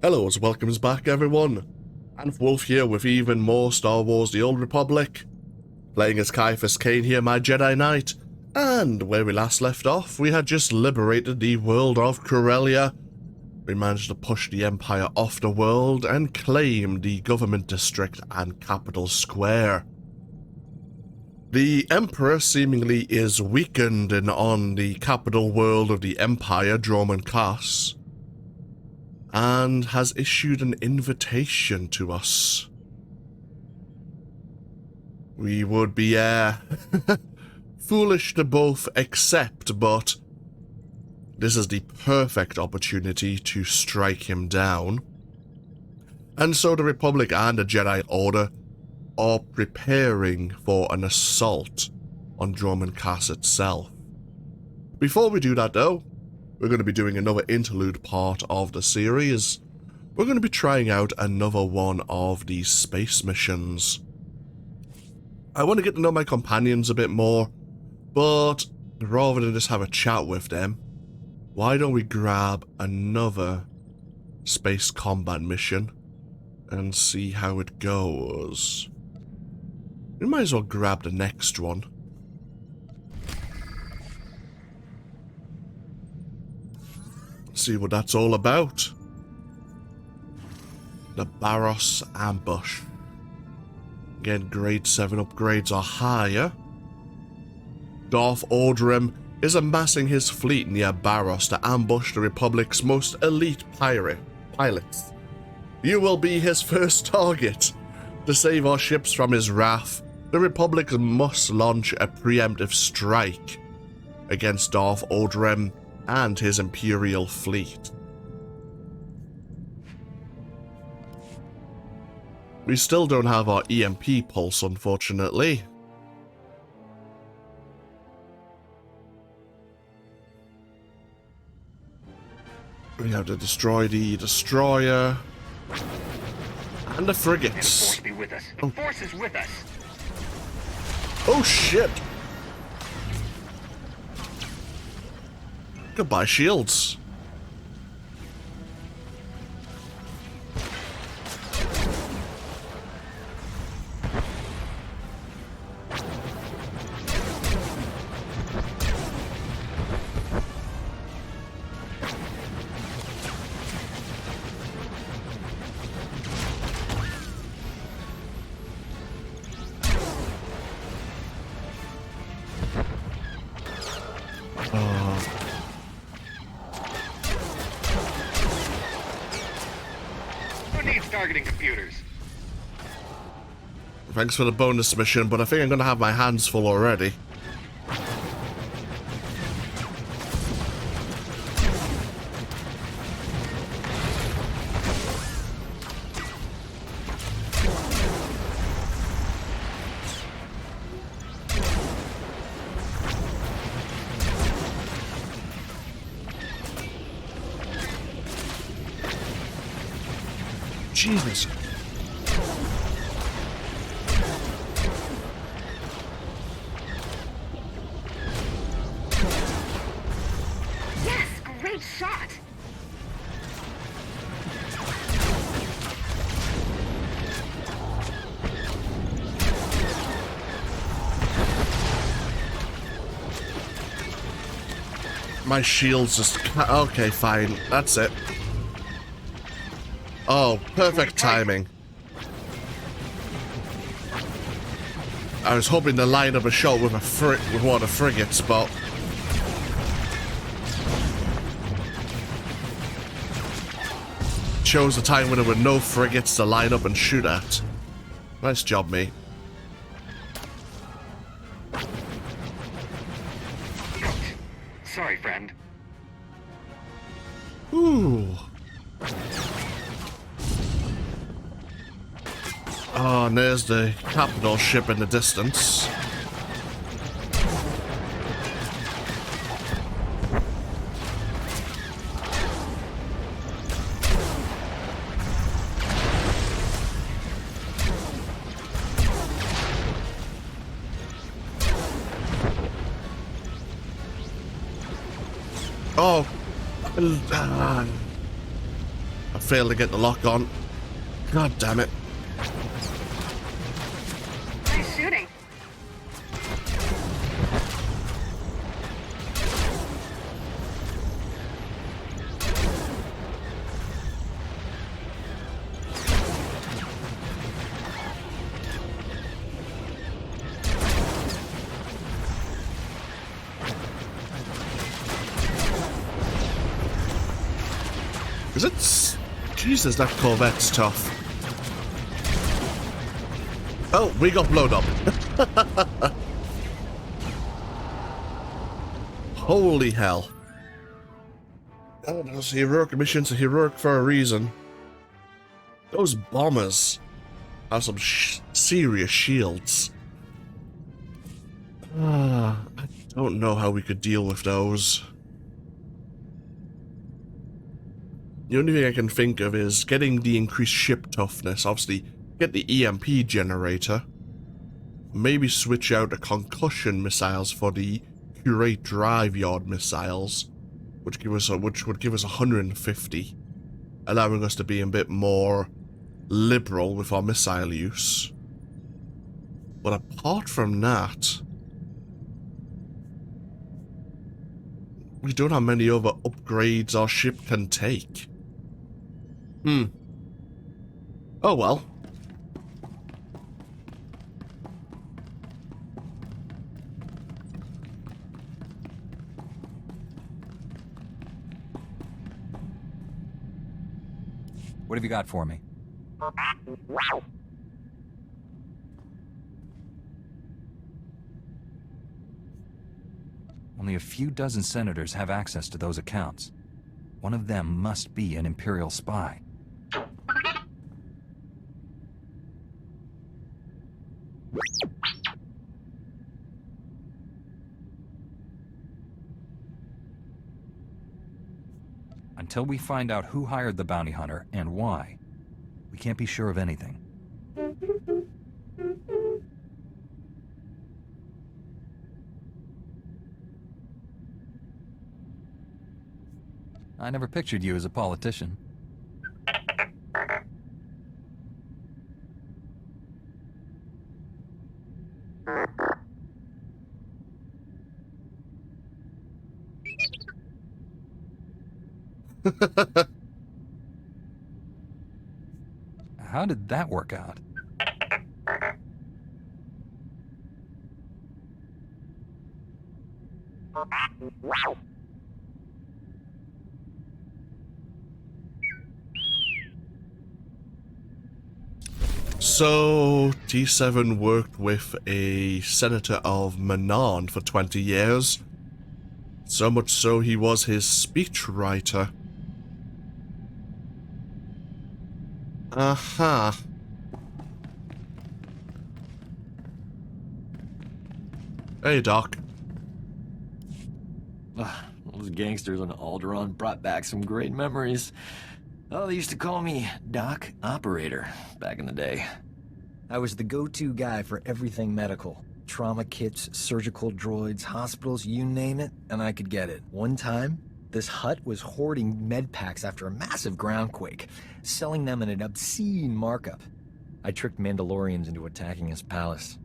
Hello and welcomes back everyone, and Wolf here with even more Star Wars The Old Republic, playing as Ciaphas Cain here, my Jedi Knight, and where we last left off, we had just liberated the world of Corellia. We managed to push the Empire off the world and claim the government district and capital square. The Emperor seemingly is weakened on the capital world of the Empire, Dromund Kaas, and has issued an invitation to us. We would be, foolish to both accept, but this is the perfect opportunity to strike him down. And so the Republic and the Jedi Order are preparing for an assault on Dromund Kaas itself. Before we do that though, we're going to be doing another interlude part of the series. We're going to be trying out another one of these space missions. I want to get to know my companions a bit more, but rather than just have a chat with them, why don't we grab another space combat mission and see how it goes? We might as well grab the next one. See what that's all about. The Barross ambush. Again, grade 7 upgrades are higher. Darth Orderim is amassing his fleet near Barross to ambush the Republic's most elite pilots. You will be his first target. To save our ships from his wrath, the Republic must launch a preemptive strike against Darth Orderim and his Imperial fleet. We still don't have our EMP pulse, unfortunately. We have to destroy the destroyer and the frigates. May the Force be with us. The Force is with us. Oh shit! Goodbye, shields. Targeting computers. Thanks for the bonus mission, but I think I'm gonna have my hands full already. Jesus. Yes, great shot. My shield's just... Okay, fine. That's it. Oh, perfect timing. I was hoping to line up a shot with one of the frigates, but chose a time when there were no frigates to line up and shoot at. Nice job, mate. Sorry, friend. Ooh. Oh, and there's the capital ship in the distance. Oh. failed to get the lock on. God damn it. Nice shooting. Is it? Jesus, that Corvette's tough. Oh, we got blown up. Holy hell. Oh, those heroic missions are heroic for a reason. Those bombers have some serious shields. I don't know how we could deal with those. The only thing I can think of is getting the increased ship toughness. Obviously, get the EMP generator. Maybe switch out the concussion missiles for the curate drive yard missiles, which would give us 150, allowing us to be a bit more liberal with our missile use. But apart from that, we don't have many other upgrades our ship can take. Oh well. What have you got for me? Only a few dozen senators have access to those accounts. One of them must be an Imperial spy. Until we find out who hired the bounty hunter and why, we can't be sure of anything. I never pictured you as a politician. How did that work out? So, T7 worked with a senator of Manan for 20 years. So much so he was his speechwriter. Aha. Hey, Doc. Those gangsters on Alderaan brought back some great memories. Oh, they used to call me Doc Operator back in the day. I was the go-to guy for everything medical. Trauma kits, surgical droids, hospitals, you name it, and I could get it. One time, this hut was hoarding med packs after a massive groundquake, selling them at an obscene markup. I tricked Mandalorians into attacking his palace.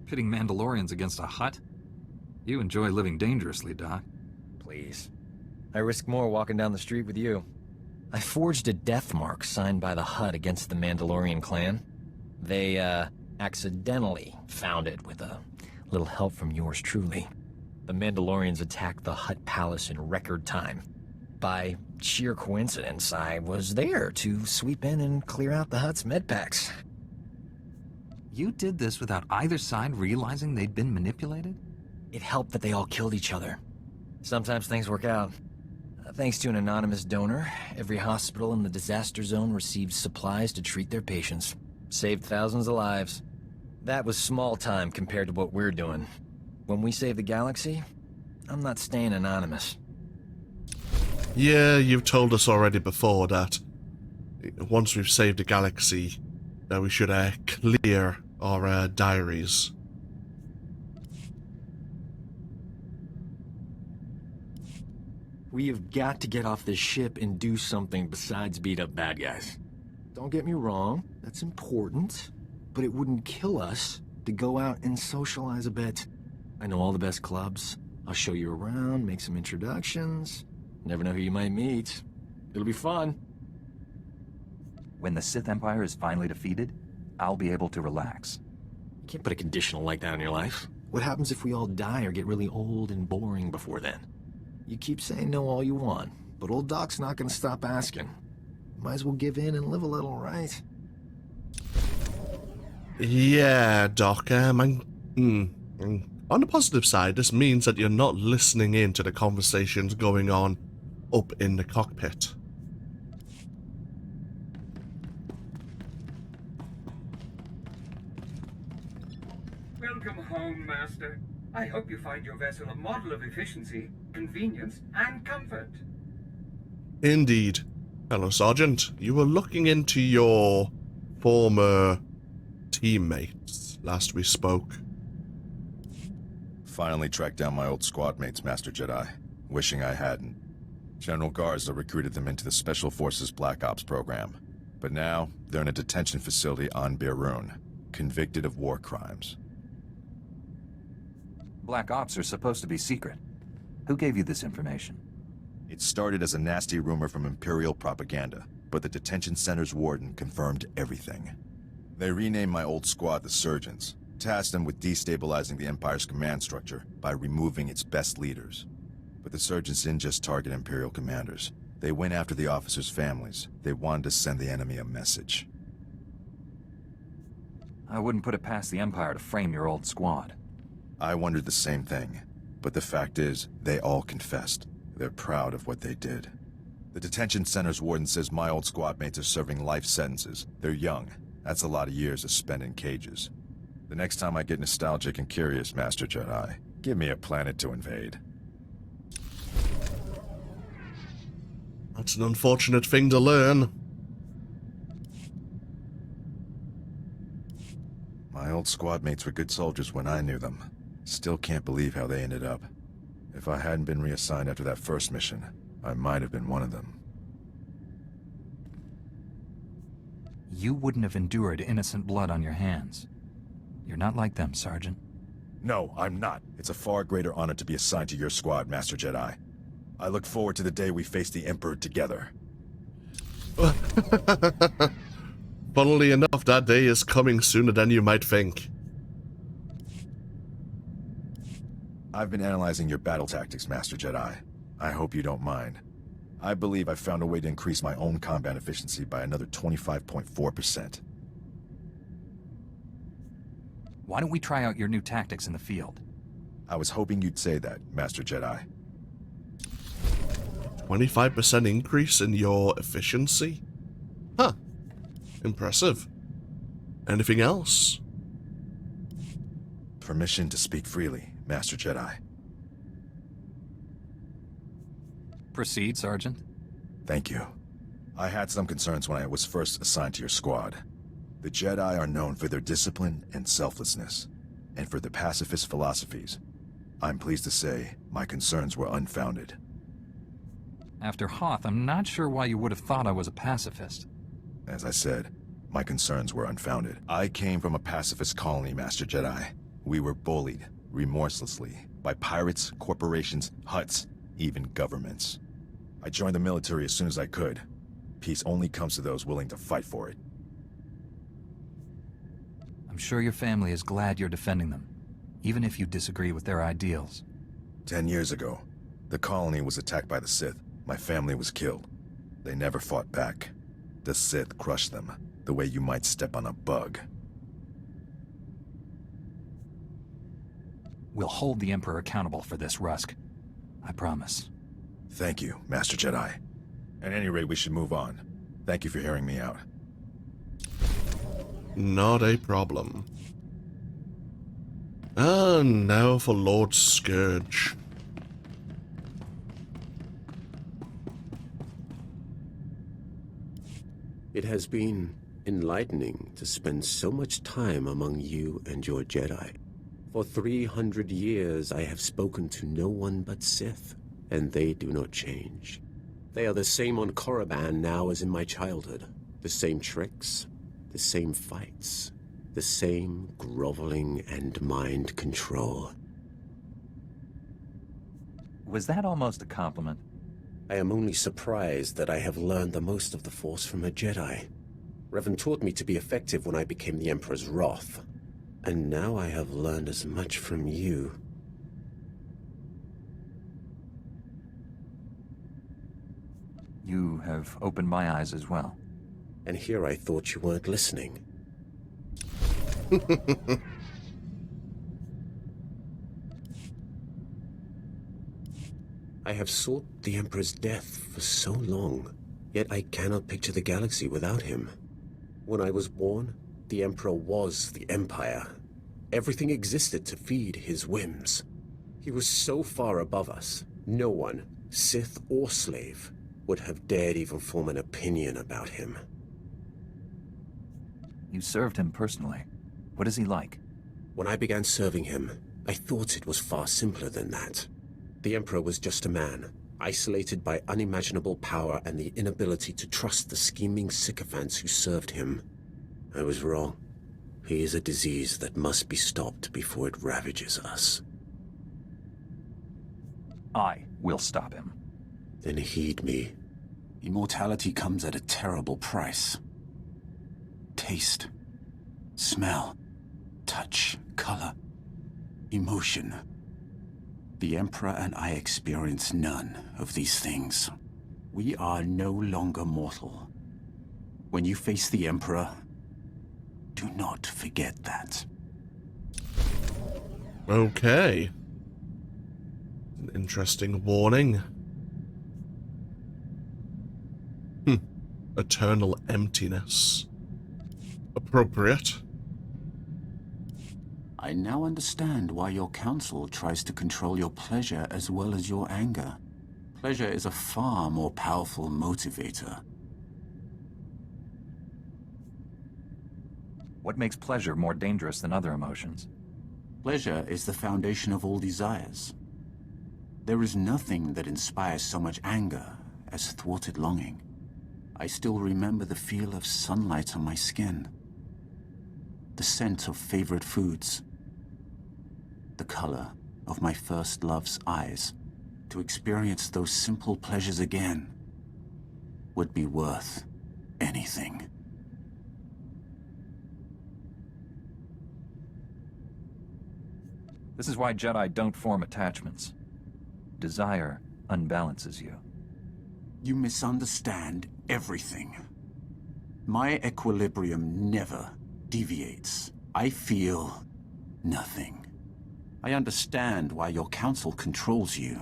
Pitting Mandalorians against a hut? You enjoy living dangerously, Doc. Please. I risk more walking down the street with you. I forged a death mark signed by the Hutt against the Mandalorian clan. They, accidentally found it with a little help from yours truly. The Mandalorians attacked the Hutt palace in record time. By sheer coincidence, I was there to sweep in and clear out the Hutt's medpacks. You did this without either side realizing they'd been manipulated? It helped that they all killed each other. Sometimes things work out. Thanks to an anonymous donor, every hospital in the disaster zone received supplies to treat their patients. Saved thousands of lives. That was small time compared to what we're doing. When we save the galaxy, I'm not staying anonymous. Yeah, you've told us already before that once we've saved the galaxy, that we should clear our diaries. We have got to get off this ship and do something besides beat up bad guys. Don't get me wrong, that's important, but it wouldn't kill us to go out and socialize a bit. I know all the best clubs. I'll show you around, make some introductions. Never know who you might meet. It'll be fun. When the Sith Empire is finally defeated, I'll be able to relax. You can't put a conditional like that on your life. What happens if we all die or get really old and boring before then? You keep saying no all you want, but old Doc's not gonna stop asking. Might as well give in and live a little, right? Yeah, Doc, on the positive side, this means that you're not listening in to the conversations going on up in the cockpit. Welcome home, Master. I hope you find your vessel a model of efficiency, convenience, and comfort. Indeed. Hello, Sergeant. You were looking into your former teammates last we spoke. Finally tracked down my old squad mates, Master Jedi. Wishing I hadn't. General Garza recruited them into the Special Forces Black Ops program. But now, they're in a detention facility on Birun, convicted of war crimes. Black Ops are supposed to be secret. Who gave you this information? It started as a nasty rumor from Imperial propaganda, but the detention center's warden confirmed everything. They renamed my old squad the Surgeons, tasked them with destabilizing the Empire's command structure by removing its best leaders. But the Surgeons didn't just target Imperial commanders. They went after the officers' families. They wanted to send the enemy a message. I wouldn't put it past the Empire to frame your old squad. I wondered the same thing. But the fact is, they all confessed. They're proud of what they did. The detention center's warden says my old squad mates are serving life sentences. They're young. That's a lot of years to spend in cages. The next time I get nostalgic and curious, Master Jedi, give me a planet to invade. That's an unfortunate thing to learn. My old squad mates were good soldiers when I knew them. Still can't believe how they ended up. If I hadn't been reassigned after that first mission, I might have been one of them. You wouldn't have endured innocent blood on your hands. You're not like them, Sergeant. No, I'm not. It's a far greater honor to be assigned to your squad, Master Jedi. I look forward to the day we face the Emperor together. Funnily enough, that day is coming sooner than you might think. I've been analyzing your battle tactics, Master Jedi. I hope you don't mind. I believe I've found a way to increase my own combat efficiency by another 25.4%. Why don't we try out your new tactics in the field? I was hoping you'd say that, Master Jedi. 25% increase in your efficiency? Huh. Impressive. Anything else? Permission to speak freely, Master Jedi. Proceed, Sergeant. Thank you. I had some concerns when I was first assigned to your squad. The Jedi are known for their discipline and selflessness, and for their pacifist philosophies. I'm pleased to say my concerns were unfounded. After Hoth, I'm not sure why you would have thought I was a pacifist. As I said, my concerns were unfounded. I came from a pacifist colony, Master Jedi. We were bullied, remorselessly, by pirates, corporations, Hutts, even governments. I joined the military as soon as I could. Peace only comes to those willing to fight for it. I'm sure your family is glad you're defending them, even if you disagree with their ideals. 10 years ago, the colony was attacked by the Sith. My family was killed. They never fought back. The Sith crushed them, the way you might step on a bug. We'll hold the Emperor accountable for this, Rusk. I promise. Thank you, Master Jedi. At any rate, we should move on. Thank you for hearing me out. Not a problem. And now for Lord Scourge. It has been enlightening to spend so much time among you and your Jedi. For 300 years I have spoken to no one but Sith, and they do not change. They are the same on Korriban now as in my childhood. The same tricks, the same fights, the same groveling and mind control. Was that almost a compliment? I am only surprised that I have learned the most of the Force from a Jedi. Revan taught me to be effective when I became the Emperor's wrath. And now I have learned as much from you. You have opened my eyes as well. And here I thought you weren't listening. I have sought the Emperor's death for so long, yet I cannot picture the galaxy without him. When I was born, the Emperor was the Empire. Everything existed to feed his whims. He was so far above us, no one, Sith or slave, would have dared even form an opinion about him. You served him personally. What is he like? When I began serving him, I thought it was far simpler than that. The Emperor was just a man, isolated by unimaginable power and the inability to trust the scheming sycophants who served him. I was wrong. He is a disease that must be stopped before it ravages us. I will stop him. Then heed me. Immortality comes at a terrible price. Taste, smell, touch, color, emotion. The Emperor and I experience none of these things. We are no longer mortal. When you face the Emperor, do not forget that. Okay. An interesting warning. Eternal emptiness. Appropriate. I now understand why your council tries to control your pleasure as well as your anger. Pleasure is a far more powerful motivator. What makes pleasure more dangerous than other emotions? Pleasure is the foundation of all desires. There is nothing that inspires so much anger as thwarted longing. I still remember the feel of sunlight on my skin, the scent of favorite foods, the color of my first love's eyes. To experience those simple pleasures again would be worth anything. This is why Jedi don't form attachments. Desire unbalances you. You misunderstand everything. My equilibrium never deviates. I feel nothing. I understand why your council controls you.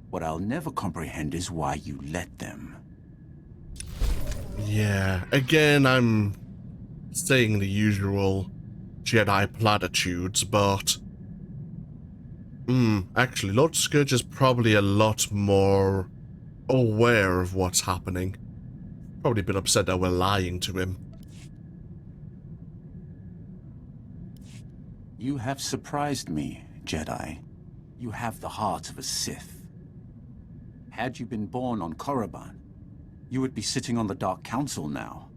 What I'll never comprehend is why you let them. Yeah, again, I'm saying the usual Jedi platitudes, but... actually, Lord Scourge is probably a lot more aware of what's happening. Probably been upset that we're lying to him. You have surprised me, Jedi. You have the heart of a Sith. Had you been born on Korriban, you would be sitting on the Dark Council now.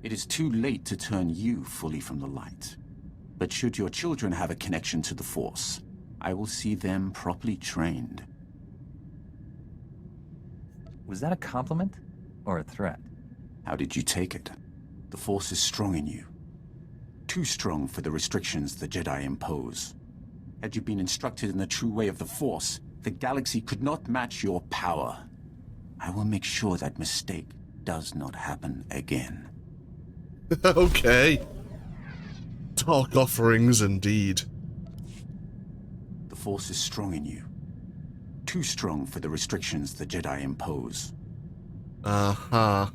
It is too late to turn you fully from the light. But should your children have a connection to the Force, I will see them properly trained. Was that a compliment or a threat? How did you take it? The Force is strong in you. Too strong for the restrictions the Jedi impose. Had you been instructed in the true way of the Force, the galaxy could not match your power. I will make sure that mistake does not happen again. Okay. Dark offerings indeed. The Force is strong in you. Too strong for the restrictions the Jedi impose. Uh-huh.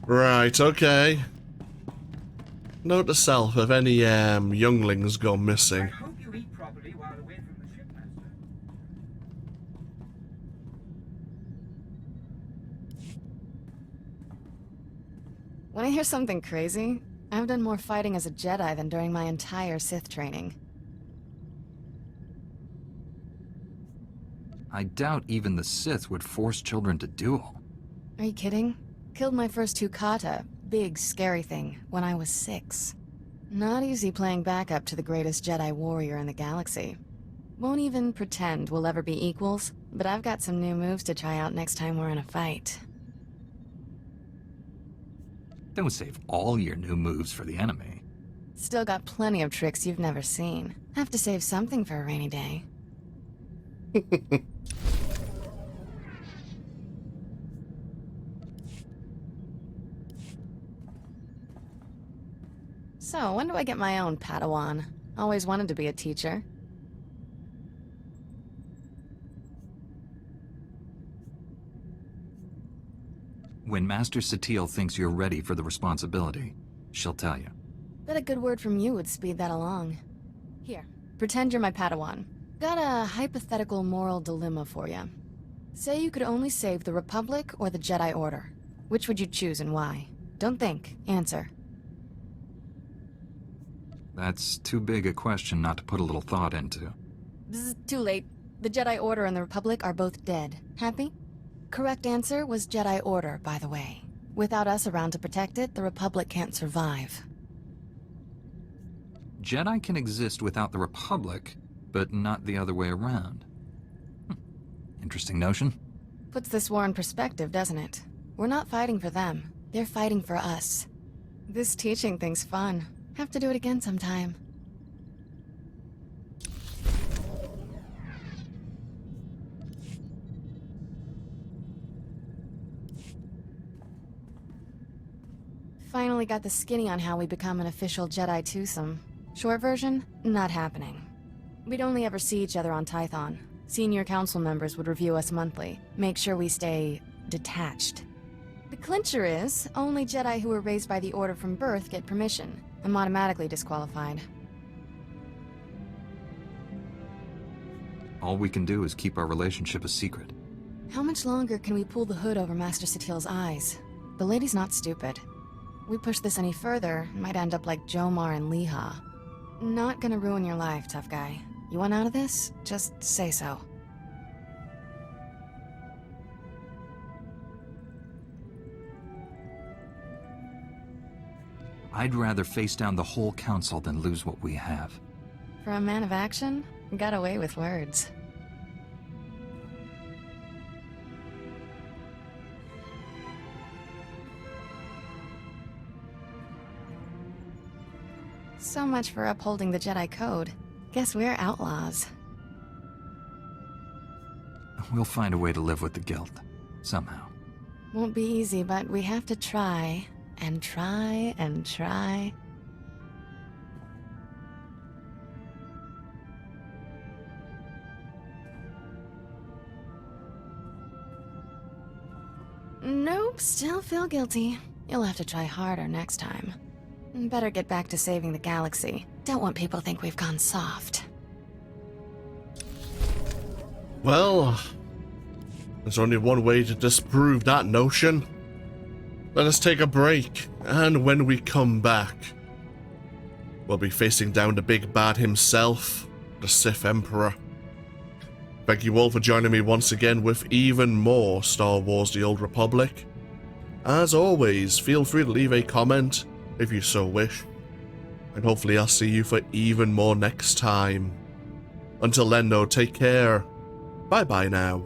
Right, okay. Note to self, if any younglings go I missing. hope you eat properly while away from the ship, Master. Want to hear something crazy? I've done more fighting as a Jedi than during my entire Sith training. I doubt even the Sith would force children to duel. Are you kidding? Killed my first 2 kata, big scary thing, when I was 6. Not easy playing backup to the greatest Jedi warrior in the galaxy. Won't even pretend we'll ever be equals, but I've got some new moves to try out next time we're in a fight. Don't save all your new moves for the enemy. Still got plenty of tricks you've never seen. Have to save something for a rainy day. So, when do I get my own Padawan? Always wanted to be a teacher. When Master Satele thinks you're ready for the responsibility, she'll tell you. Bet a good word from you would speed that along. Here, pretend you're my Padawan. Got a hypothetical moral dilemma for you. Say you could only save the Republic or the Jedi Order. Which would you choose and why? Don't think, answer. That's too big a question not to put a little thought into. Bzz, too late. The Jedi Order and the Republic are both dead. Happy? Correct answer was Jedi Order, by the way. Without us around to protect it, the Republic can't survive. Jedi can exist without the Republic, but not the other way around. Interesting notion. Puts this war in perspective, doesn't it? We're not fighting for them. They're fighting for us. This teaching thing's fun. Have to do it again sometime. Finally got the skinny on how we become an official Jedi twosome. Short version, not happening. We'd only ever see each other on Tython. Senior council members would review us monthly, make sure we stay detached. The clincher is, only Jedi who were raised by the Order from birth get permission. I'm automatically disqualified. All we can do is keep our relationship a secret. How much longer can we pull the hood over Master Satele's eyes? The lady's not stupid. We push this any further, might end up like Jomar and Leha. Not gonna ruin your life, tough guy. You want out of this? Just say so. I'd rather face down the whole council than lose what we have. For a man of action, got away with words. So much for upholding the Jedi Code. Guess we're outlaws. We'll find a way to live with the guilt. Somehow. Won't be easy, but we have to try. And try and try. Nope, still feel guilty. You'll have to try harder next time. Better get back to saving the galaxy. Don't want people to think we've gone soft. Well, there's only one way to disprove that notion. Let us take a break, and when we come back, we'll be facing down the big bad himself, the Sith Emperor. Thank you all for joining me once again with even more Star Wars: The Old Republic. As always, feel free to leave a comment if you so wish, and hopefully I'll see you for even more next time. Until then though, take care. Bye bye now.